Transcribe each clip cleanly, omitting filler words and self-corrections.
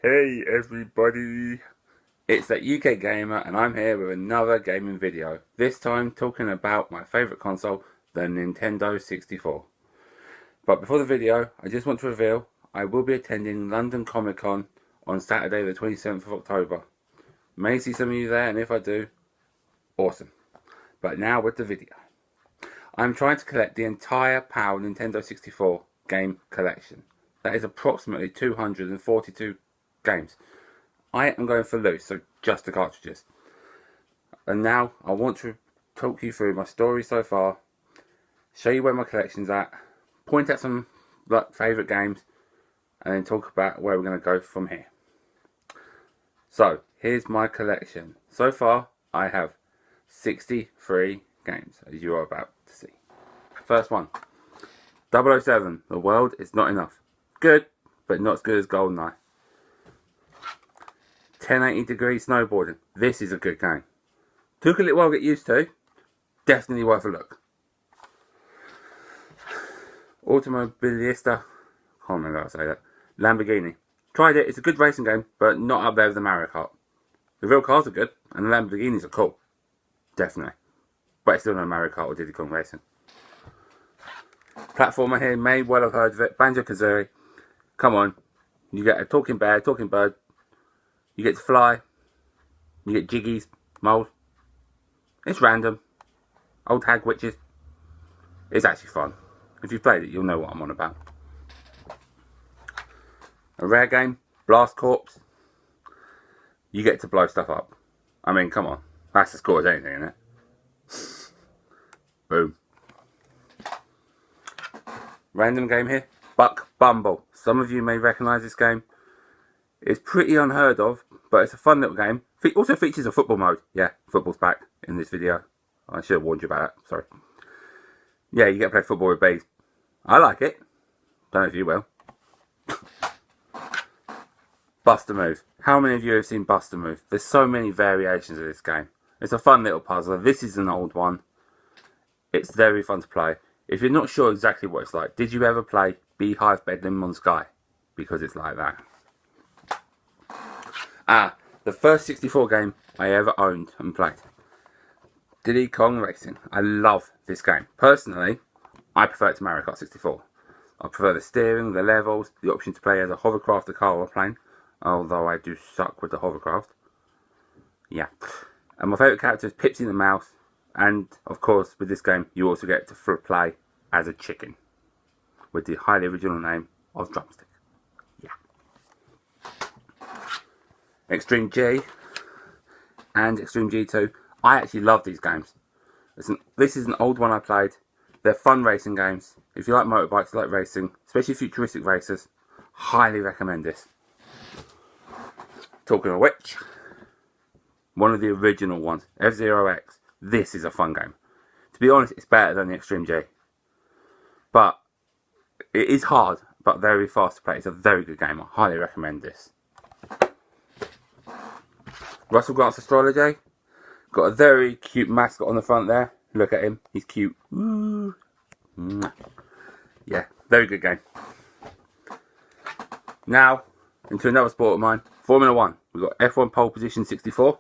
Hey everybody, it's that UK Gamer and I'm here with another gaming video. This time talking about my favourite console, the Nintendo 64. But before the video, I just want to reveal I will be attending London Comic Con on Saturday the 27th of October. May see some of you there, and if I do, awesome. But now with the video. I'm trying to collect the entire PAL Nintendo 64 game collection. That is approximately 242 games. I am going for loose, so just the cartridges. And now I want to talk you through my story so far, show you where my collection's at, point out some favourite games, and then talk about where we're going to go from here. So, here's my collection. So far, I have 63 games, as you are about to see. First one, 007, The World Is Not Enough. Good, but not as good as GoldenEye. 1080 Degrees Snowboarding. This is a good game. Took a little while to get used to. Definitely worth a look. Automobilista. Can't remember how to say that. Lamborghini. Tried it. It's a good racing game, but not up there with the Mario Kart. The real cars are good, and the Lamborghinis are cool. Definitely. But it's still no Mario Kart or Diddy Kong Racing. Platformer here, may well have heard of it. Banjo-Kazooie. Come on. You get a talking bear, talking bird. You get to fly. You get jiggies, moles. It's random. Old hag witches. It's actually fun. If you've played it, you'll know what I'm on about. A rare game, Blast Corps. You get to blow stuff up. I mean, come on. That's as cool as anything, isn't it? Boom. Random game here, Buck Bumble. Some of you may recognise this game. It's pretty unheard of, but it's a fun little game. It also features a football mode. Yeah, football's back in this video. I should have warned you about that, sorry. Yeah, you get to play football with bees. I like it. Don't know if you will. Buster Moves. How many of you have seen Buster Moves? There's so many variations of this game. It's a fun little puzzle. This is an old one. It's very fun to play. If you're not sure exactly what it's like, did you ever play Beehive Bedlam on Sky? Because it's like that. The first 64 game I ever owned and played. Diddy Kong Racing. I love this game. Personally, I prefer it to Mario Kart 64. I prefer the steering, the levels, the option to play as a hovercraft, a car or a plane. Although I do suck with the hovercraft. Yeah. And my favourite character is Pipsy the Mouse. And, of course, with this game, you also get to play as a chicken. With the highly original name of Drumstick. Extreme G and Extreme G2. I actually love these games. This is an old one I played. They're fun racing games. If you like motorbikes, you like racing, especially futuristic racers, highly recommend this. Talking of which, one of the original ones, F-Zero X. This is a fun game. To be honest, it's better than the Extreme G. But it is hard, but very fast to play. It's a very good game. I highly recommend this. Russell Grant's Astrology. Got a very cute mascot on the front there. Look at him. He's cute. Ooh. Yeah, very good game. Now, into another sport of mine. Formula 1. We've got F1 Pole Position 64.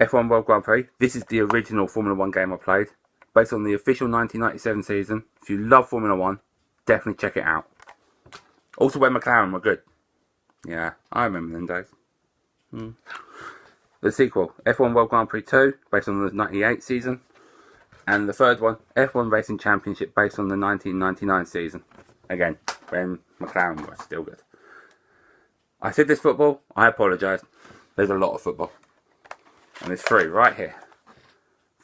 F1 World Grand Prix. This is the original Formula 1 game I played. Based on the official 1997 season. If you love Formula 1, definitely check it out. Also when McLaren were good. Yeah, I remember them days. The sequel, F1 World Grand Prix 2, based on the 98 season. And the third one, F1 Racing Championship, based on the 1999 season. Again, when McLaren was still good. I said this football, I apologise. There's a lot of football. And there's three right here.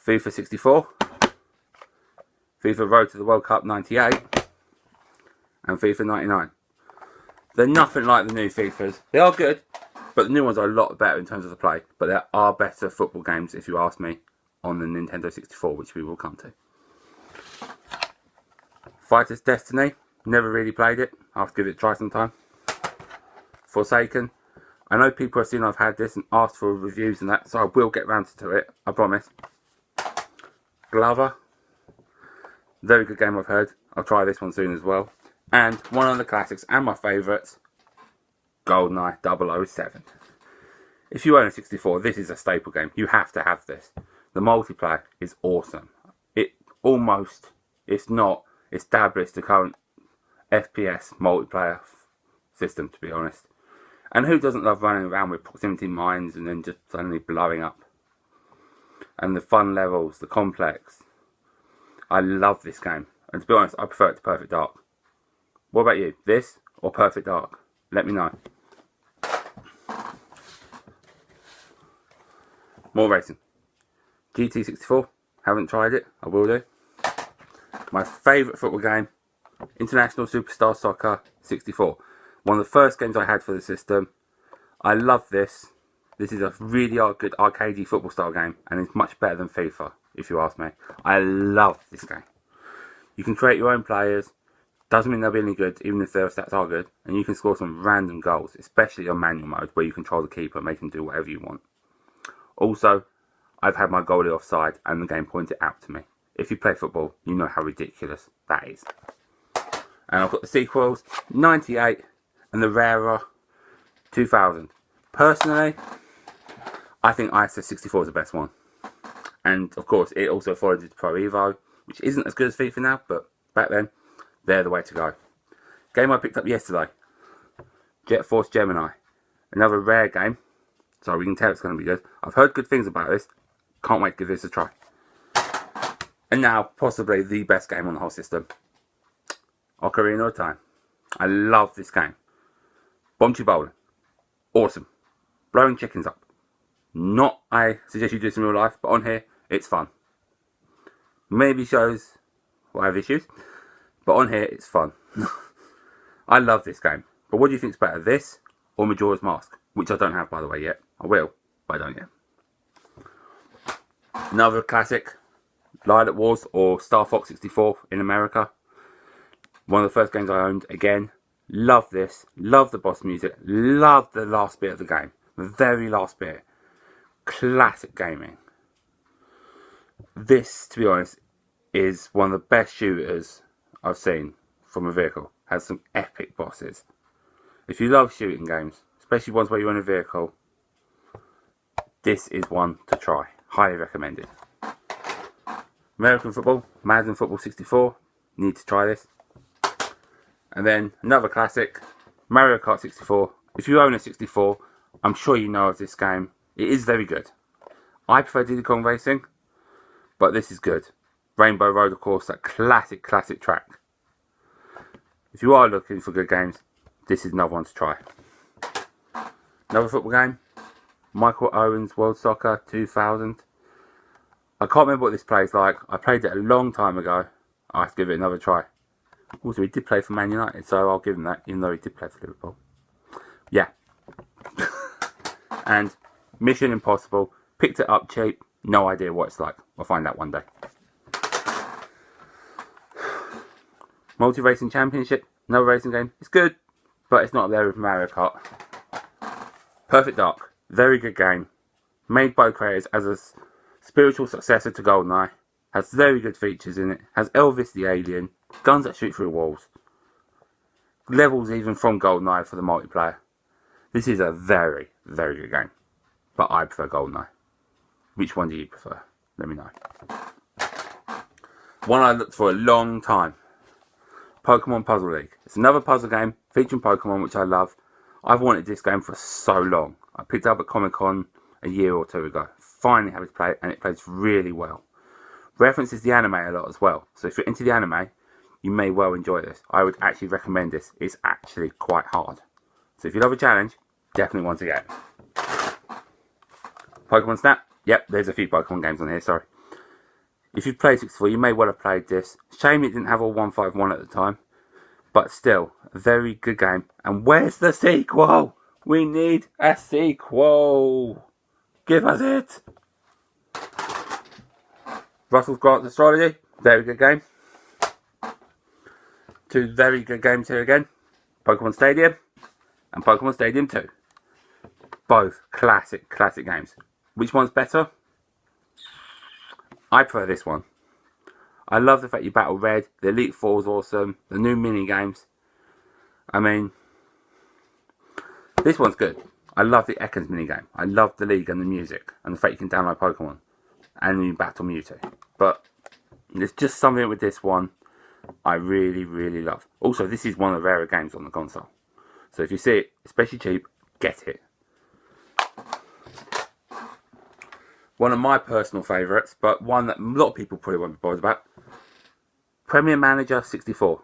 FIFA 64. FIFA Road to the World Cup 98. And FIFA 99. They're nothing like the new FIFAs. They are good. But the new ones are a lot better in terms of the play. But there are better football games, if you ask me, on the Nintendo 64, which we will come to. Fighters Destiny. Never really played it. I'll have to give it a try sometime. Forsaken. I know people have seen I've had this and asked for reviews and that, so I will get round to it. I promise. Glover. Very good game I've heard. I'll try this one soon as well. And one of the classics and my favourites, GoldenEye 007. If you own a 64, this is a staple game. You have to have this. The multiplayer is awesome. It almost, if not, established the current FPS multiplayer system, to be honest. And who doesn't love running around with proximity mines and then just suddenly blowing up? And the fun levels, the complex. I love this game. And to be honest, I prefer it to Perfect Dark. What about you? This or Perfect Dark? Let me know. More racing. GT64. Haven't tried it. I will do. My favourite football game. International Superstar Soccer 64. One of the first games I had for the system. I love this. This is a really good arcadey football style game. And it's much better than FIFA, if you ask me. I love this game. You can create your own players. Doesn't mean they'll be any good, even if their stats are good. And you can score some random goals, especially on manual mode, where you control the keeper and make him do whatever you want. Also, I've had my goalie offside and the game pointed out to me. If you play football, you know how ridiculous that is. And I've got the sequels, 98 and the rarer 2000. Personally, I think ISS 64 is the best one. And of course, it also followed the Pro Evo, which isn't as good as FIFA now, but back then, they're the way to go. Game I picked up yesterday, Jet Force Gemini. Another rare game. So we can tell it's going to be good. I've heard good things about this. Can't wait to give this a try. And now, possibly the best game on the whole system. Ocarina of Time. I love this game. Bombchu Bowling. Awesome. Blowing chickens up. Not I suggest you do this in real life, but on here, it's fun. Maybe shows will have issues, but on here, it's fun. I love this game. But what do you think is better, this or Majora's Mask? Which I don't have, by the way, yet. I will, but I don't yet. Another classic, Lilac Wars or Star Fox 64 in America. One of the first games I owned. Again, love this. Love the boss music. Love the last bit of the game. The very last bit. Classic gaming. This, to be honest, is one of the best shooters I've seen from a vehicle. Has some epic bosses. If you love shooting games, especially ones where you're in a vehicle, this is one to try. Highly recommended. American football, Madden Football 64. Need to try this. And then another classic, Mario Kart 64. If you own a 64, I'm sure you know of this game. It is very good. I prefer Diddy Kong Racing, but this is good. Rainbow Road, of course, that classic track. If you are looking for good games, this is another one to try. Another football game, Michael Owen's World Soccer 2000. I can't remember what this plays like. I played it a long time ago. I have to give it another try. Also, he did play for Man United, so I'll give him that, even though he did play for Liverpool. Yeah. And Mission Impossible. Picked it up cheap. No idea what it's like. I'll find out one day. Multi Racing Championship. Another racing game. It's good, but it's not there with Mario Kart. Perfect Dark. Very good game. Made by creators as a spiritual successor to GoldenEye. Has very good features in it. Has Elvis the Alien. Guns that shoot through walls. Levels even from GoldenEye for the multiplayer. This is a very, very good game. But I prefer GoldenEye. Which one do you prefer? Let me know. One I looked for a long time. Pokemon Puzzle League. It's another puzzle game featuring Pokemon, which I love. I've wanted this game for so long. I picked it up at Comic Con a year or two ago. Finally have it play, and it plays really well. References the anime a lot as well. So if you're into the anime, you may well enjoy this. I would actually recommend this. It's actually quite hard. So if you love a challenge, definitely one to get. Pokemon Snap. Yep, there's a few Pokemon games on here, sorry. If you've played 64, you may well have played this. Shame it didn't have all 151 at the time. But still, a very good game. And where's the sequel? We need a sequel. Give us it. Russell Grant's Astrology. Very good game. Two very good games here again. Pokemon Stadium and Pokemon Stadium 2. Both classic games. Which one's better? I prefer this one. I love the fact you battle red. The Elite Four is awesome. The new mini games. I mean, This one's good. I love the Ekans minigame. I love the league and the music. And the fact you can download Pokemon. And you battle Mewtwo. But there's just something with this one I really, really love. Also, this is one of the rarer games on the console. So if you see it, especially cheap, get it. One of my personal favourites, but one that a lot of people probably won't be bothered about. Premier Manager 64.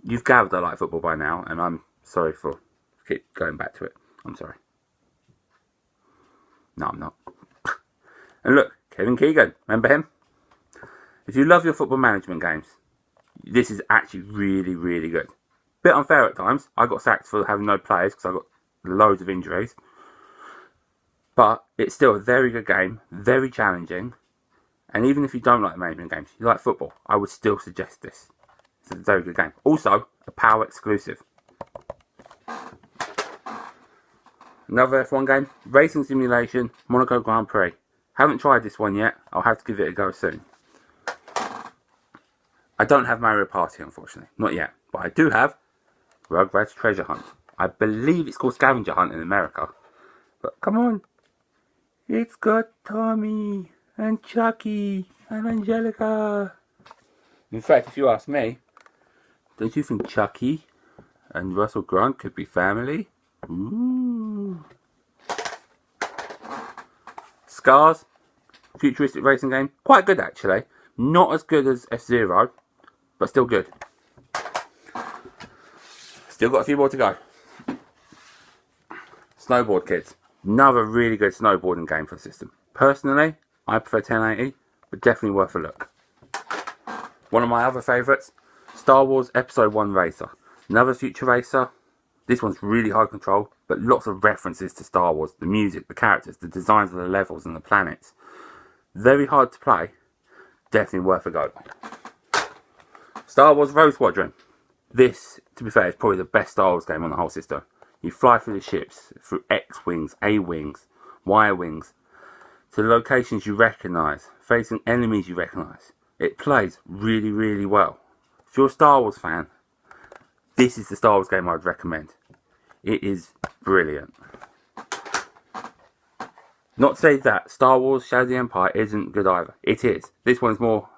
You've gathered I like football by now, and I'm sorry for keep going back to it. I'm sorry. No, I'm not. And look, Kevin Keegan. Remember him? If you love your football management games, this is actually really, really good. Bit unfair at times. I got sacked for having no players because I got loads of injuries. But it's still a very good game, very challenging. And even if you don't like the management games, you like football, I would still suggest this. It's a very good game. Also, a PAL exclusive. Another F1 game, Racing Simulation, Monaco Grand Prix. Haven't tried this one yet. I'll have to give it a go soon. I don't have Mario Party, unfortunately. Not yet. But I do have Rugrats Treasure Hunt. I believe it's called Scavenger Hunt in America. But come on. It's got Tommy and Chucky and Angelica. In fact, if you ask me, don't you think Chucky and Russell Grant could be family? Ooh. Scars, futuristic racing game. Quite good actually. Not as good as F-Zero, but still good. Still got a few more to go. Snowboard Kids. Another really good snowboarding game for the system. Personally, I prefer 1080, but definitely worth a look. One of my other favourites, Star Wars Episode 1 Racer. Another future racer. This one's really high control, but lots of references to Star Wars. The music, the characters, the designs of the levels and the planets. Very hard to play. Definitely worth a go. Star Wars Rogue Squadron. This, to be fair, is probably the best Star Wars game on the whole system. You fly through the ships, through X-Wings, A-Wings, Y-Wings, to locations you recognise, facing enemies you recognise. It plays really, really well. If you're a Star Wars fan, this is the Star Wars game I'd recommend. It is brilliant. Not to say that Star Wars Shadow of the Empire isn't good either. It is. This one's more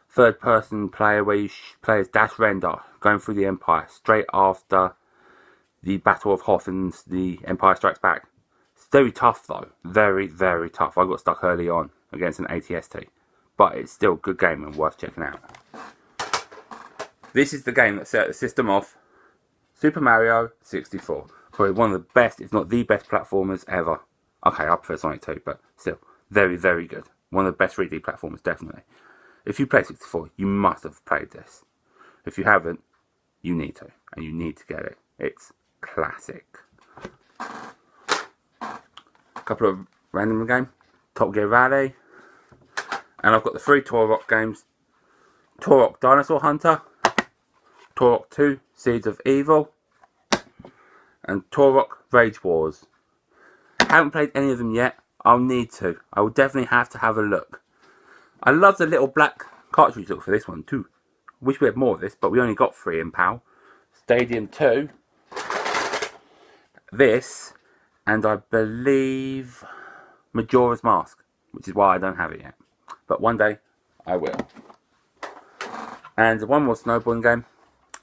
third-person player where you play as Dash Rendar, going through the Empire straight after the Battle of Hoth and the Empire Strikes Back. It's very tough though. Very, very tough. I got stuck early on against an ATST. But it's still a good game and worth checking out. This is the game that set the system off. Super Mario 64. Probably one of the best, if not the best platformers ever. Okay, I prefer Sonic 2, but still. Very, very good. One of the best 3D platformers, definitely. If you play 64, you must have played this. If you haven't, you need to. And you need to get it. It's classic. A couple of random games. Top Gear Rally. And I've got the 3 Turok games. Turok Dinosaur Hunter. Turok 2 Seeds of Evil. And Turok Rage Wars. I haven't played any of them yet. I'll need to. I will definitely have to have a look. I love the little black cartridge look for this one too. Wish we had more of this, but we only got 3 in PAL. Stadium 2. This. And I believe Majora's Mask. Which is why I don't have it yet. But one day, I will. And one more snowboarding game.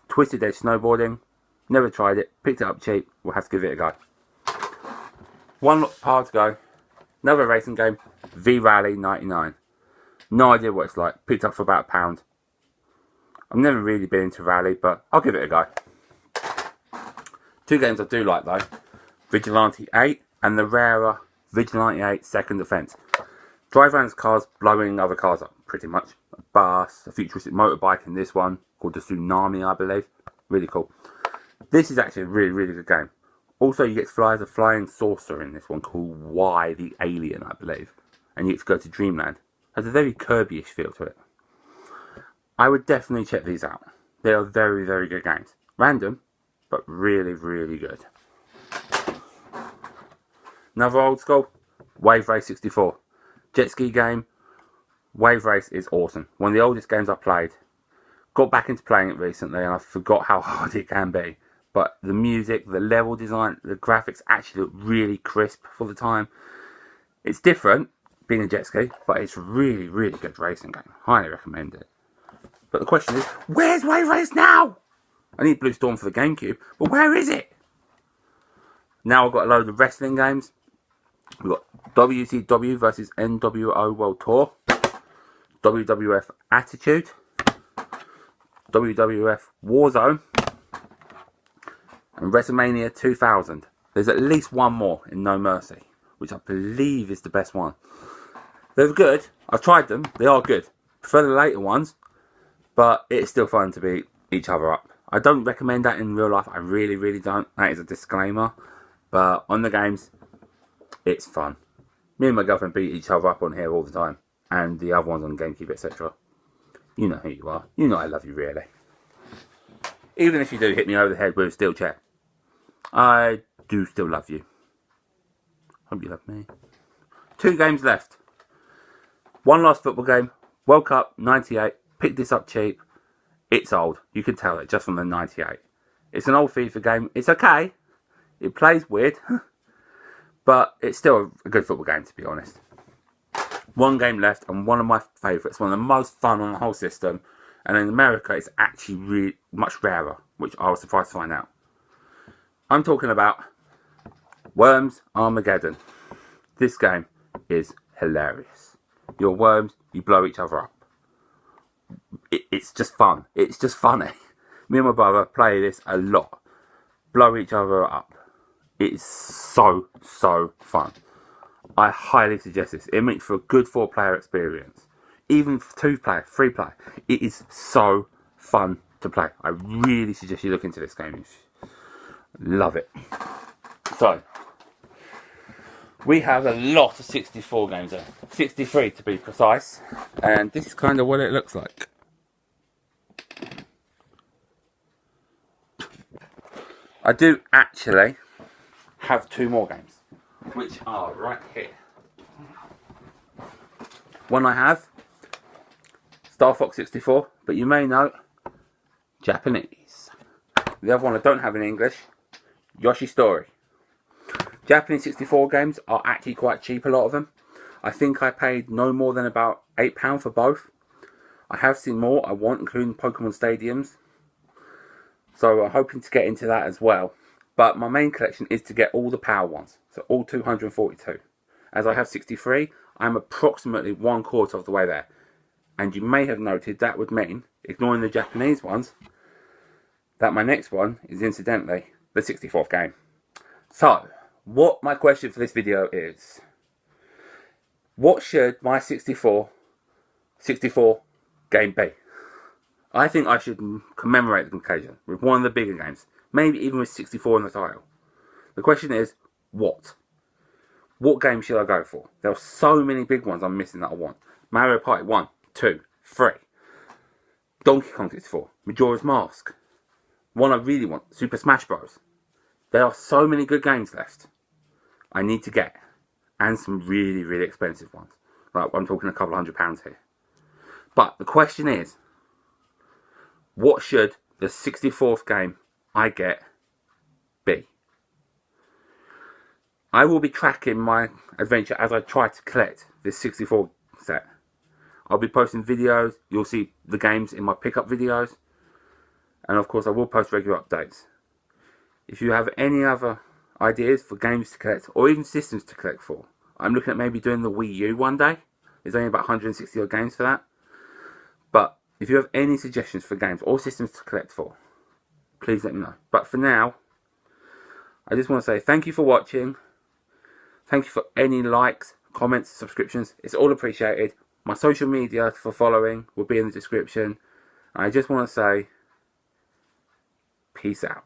Twisted Edge Snowboarding. Never tried it. Picked it up cheap. We'll have to give it a go. One part to go. Another racing game. V-Rally 99. No idea what it's like. Picked up for about £1. I've never really been into rally, but I'll give it a go. 2 games I do like though. Vigilante 8 and the rarer Vigilante 8 Second Offence. Drive around cars blowing other cars up, pretty much. A bus, a futuristic motorbike in this one, called the Tsunami, I believe. Really cool. This is actually a really, really good game. Also, you get to fly as a flying saucer in this one called Y the Alien, I believe. And you get to go to Dreamland. Has a very Kirby-ish feel to it. I would definitely check these out. They are very, very good games. Random, but really, really good. Another old school, Wave Race 64. Jet ski game. Wave Race is awesome. One of the oldest games I played. Got back into playing it recently and I forgot how hard it can be. but the music, the level design, the graphics actually look really crisp for the time. It's different, being a jet ski, but it's really, really good racing game. Highly recommend it. But the question is, where's Wave Race now? I need Blue Storm for the GameCube, but where is it? Now I've got a load of wrestling games. We've got WCW versus NWO World Tour, WWF Attitude, WWF Warzone, and WrestleMania 2000. There's at least one more in No Mercy, which I believe is the best one. They're good. I've tried them. They are good. Prefer the later ones, but it's still fun to beat each other up. I don't recommend that in real life. I really, really don't. That is a disclaimer. But on the games, it's fun. Me and my girlfriend beat each other up on here all the time. And the other ones on GameCube, etc. You know who you are. You know I love you, really. Even if you do hit me over the head with a steel chair, I do still love you. Hope you love me. 2 games left. One last football game. World Cup 98. Picked this up cheap. It's old. You can tell it just from the 98. It's an old FIFA game. It's okay. It plays weird. But it's still a good football game, to be honest. 1 game left, and one of my favourites. One of the most fun on the whole system. And in America, it's actually really much rarer, which I was surprised to find out. I'm talking about Worms Armageddon. This game is hilarious. You're worms, you blow each other up. It's just fun. It's just funny. Me and my brother play this a lot. Blow each other up. It's so, so fun. I highly suggest this. It makes for a good 4-player experience. Even 2-player, 3-player. It is so fun to play. I really suggest you look into this game. Love it. So, we have a lot of 64 games there. 63 to be precise. And this is kind of what it looks like. I do actually have 2 more games, which are right here. One I have, Star Fox 64, but you may know, Japanese. The other one I don't have in English, Yoshi Story. Japanese 64 games are actually quite cheap, a lot of them. I think I paid no more than about £8 for both. I have seen more I want, including Pokemon Stadiums. So I'm hoping to get into that as well. But my main collection is to get all the power ones. So all 242. As I have 63, I'm approximately 1/4 of the way there. And you may have noted that would mean, ignoring the Japanese ones, that my next one is incidentally the 64th game. So, what my question for this video is, what should my 64 game be? I think I should commemorate the occasion with one of the bigger games, maybe even with 64 in the title. The question is, what? What game should I go for? There are so many big ones I'm missing that I want. Mario Party 1, 2, 3. Donkey Kong 64, Majora's Mask. One I really want, Super Smash Bros. There are so many good games left I need to get. And some really, really expensive ones. Like, I'm talking a couple £100 here. But the question is, what should the 64th game I get be? I will be tracking my adventure as I try to collect this 64 set. I'll be posting videos. You'll see the games in my pickup videos. And of course I will post regular updates. If you have any other ideas for games to collect or even systems to collect for, I'm looking at maybe doing the Wii U one day. There's only about 160 odd games for that. But if you have any suggestions for games or systems to collect for, please let me know. But for now, I just want to say thank you for watching. Thank you for any likes, comments, subscriptions. It's all appreciated. My social media for following will be in the description. And I just want to say, peace out.